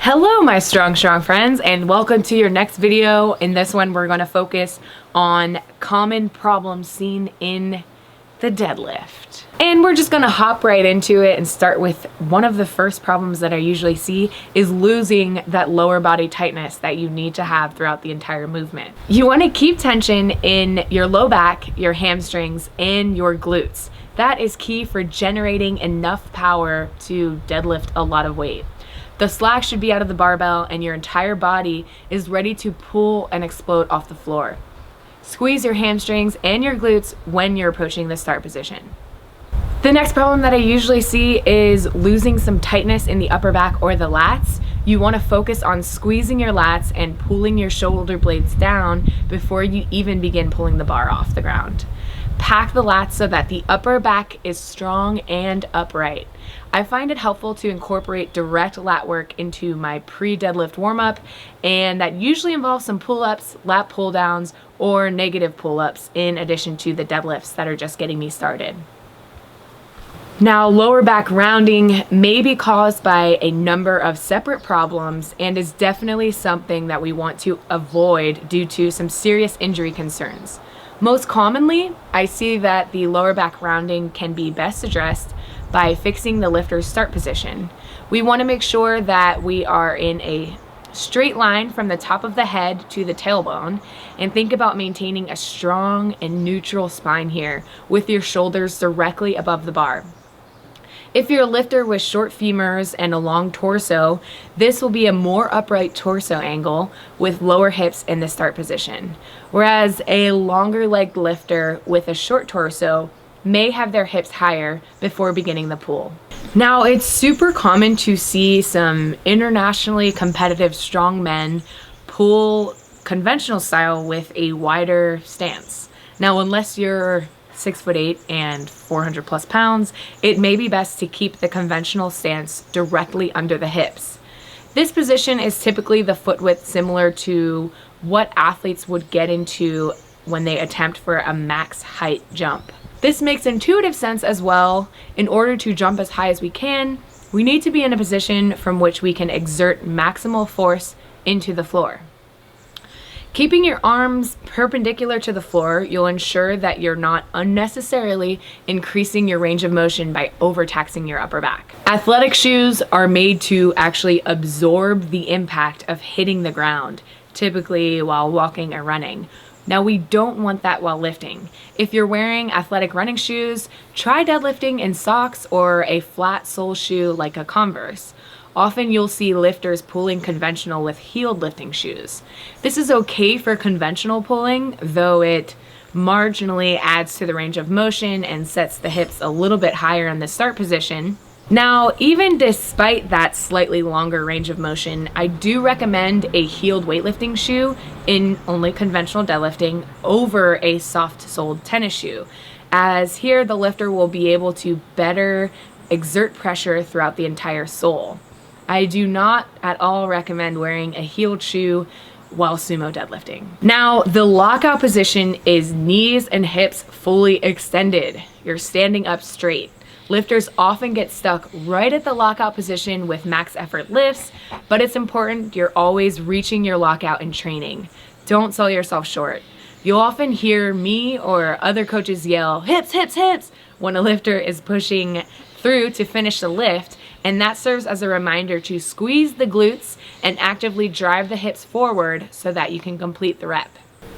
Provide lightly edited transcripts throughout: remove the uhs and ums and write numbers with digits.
Hello my strong friends, and welcome to your next video. In this one we're going to focus on common problems seen in the deadlift. And we're just going to hop right into it and start with one of the first problems that I usually see is losing that lower body tightness that you need to have throughout the entire movement. You want to keep tension in your low back, your hamstrings, and your glutes. That is key for generating enough power to deadlift a lot of weight. The slack should be out of the barbell and your entire body is ready to pull and explode off the floor. Squeeze your hamstrings and your glutes when you're approaching the start position. The next problem that I usually see is losing some tightness in the upper back or the lats. You want to focus on squeezing your lats and pulling your shoulder blades down before you even begin pulling the bar off the ground. Pack the lats so that the upper back is strong and upright. I find it helpful to incorporate direct lat work into my pre-deadlift warm-up, and that usually involves some pull-ups, lat pull-downs, or negative pull-ups in addition to the deadlifts that are just getting me started. Now, lower back rounding may be caused by a number of separate problems and is definitely something that we want to avoid due to some serious injury concerns. Most commonly, I see that the lower back rounding can be best addressed by fixing the lifter's start position. We want to make sure that we are in a straight line from the top of the head to the tailbone, and think about maintaining a strong and neutral spine here with your shoulders directly above the bar. If you're a lifter with short femurs and a long torso, this will be a more upright torso angle with lower hips in the start position, whereas a longer legged lifter with a short torso may have their hips higher before beginning the pull. Now, it's super common to see some internationally competitive strong men pull conventional style with a wider stance. Now, unless you're 6'8" and 400 plus pounds, it may be best to keep the conventional stance directly under the hips. This position is typically the foot width similar to what athletes would get into when they attempt for a max height jump. This makes intuitive sense as well. In order to jump as high as we can, we need to be in a position from which we can exert maximal force into the floor. Keeping your arms perpendicular to the floor, you'll ensure that you're not unnecessarily increasing your range of motion by overtaxing your upper back. Athletic shoes are made to actually absorb the impact of hitting the ground, typically while walking or running. Now, we don't want that while lifting. If you're wearing athletic running shoes, try deadlifting in socks or a flat sole shoe like a Converse. Often you'll see lifters pulling conventional with heeled lifting shoes. This is okay for conventional pulling, though it marginally adds to the range of motion and sets the hips a little bit higher in the start position. Now, even despite that slightly longer range of motion, I do recommend a heeled weightlifting shoe in only conventional deadlifting over a soft-soled tennis shoe, as here the lifter will be able to better exert pressure throughout the entire sole. I do not at all recommend wearing a heeled shoe while sumo deadlifting. Now, the lockout position is knees and hips fully extended. You're standing up straight. Lifters often get stuck right at the lockout position with max effort lifts, but it's important you're always reaching your lockout in training. Don't sell yourself short. You'll often hear me or other coaches yell, hips, hips, hips, when a lifter is pushing through to finish the lift, and that serves as a reminder to squeeze the glutes and actively drive the hips forward so that you can complete the rep.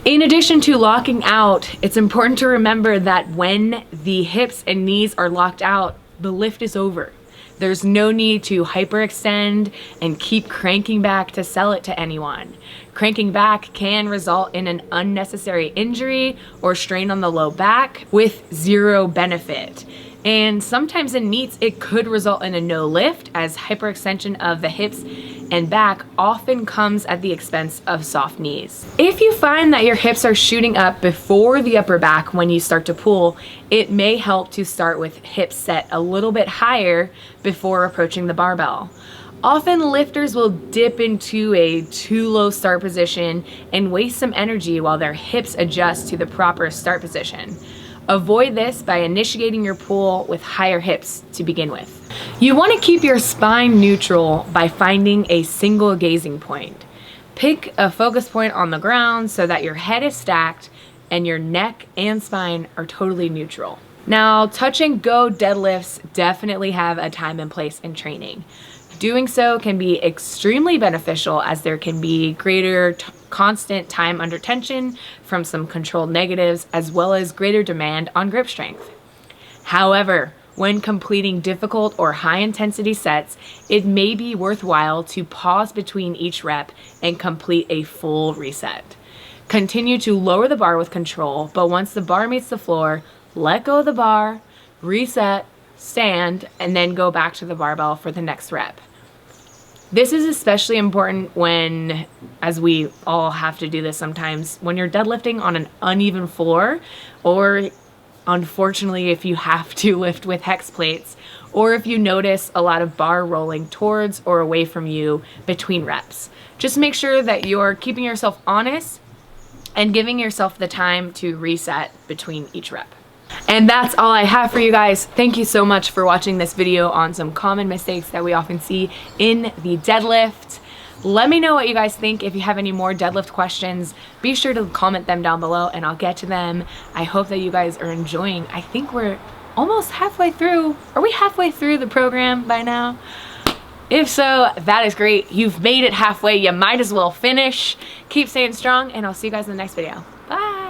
In addition to locking out, it's important to remember that when the hips and knees are locked out, the lift is over. There's no need to hyperextend and keep cranking back to sell it to anyone. Cranking back can result in an unnecessary injury or strain on the low back with zero benefit. And sometimes in meets, it could result in a no lift, as hyperextension of the hips and back often comes at the expense of soft knees. If you find that your hips are shooting up before the upper back when you start to pull, it may help to start with hips set a little bit higher before approaching the barbell. Often lifters will dip into a too low start position and waste some energy while their hips adjust to the proper start position. Avoid this by initiating your pull with higher hips to begin with. You want to keep your spine neutral by finding a single gazing point. Pick a focus point on the ground so that your head is stacked and your neck and spine are totally neutral. Now, touch and go deadlifts definitely have a time and place in training. Doing so can be extremely beneficial as there can be greater constant time under tension from some controlled negatives, as well as greater demand on grip strength. However, when completing difficult or high intensity sets, it may be worthwhile to pause between each rep and complete a full reset. Continue to lower the bar with control, but once the bar meets the floor, let go of the bar, reset, stand, and then go back to the barbell for the next rep. This is especially important when, as we all have to do this sometimes, when you're deadlifting on an uneven floor, or unfortunately if you have to lift with hex plates, or if you notice a lot of bar rolling towards or away from you between reps. Just make sure that you're keeping yourself honest and giving yourself the time to reset between each rep. And that's all I have for you guys. Thank you so much for watching this video on some common mistakes that we often see in the deadlift. Let me know what you guys think. If you have any more deadlift questions, be sure to comment them down below and I'll get to them. I hope that you guys are enjoying. I think we're almost halfway through. Are we halfway through the program by now? If so, that is great. You've made it halfway. You might as well finish. Keep staying strong and I'll see you guys in the next video. Bye.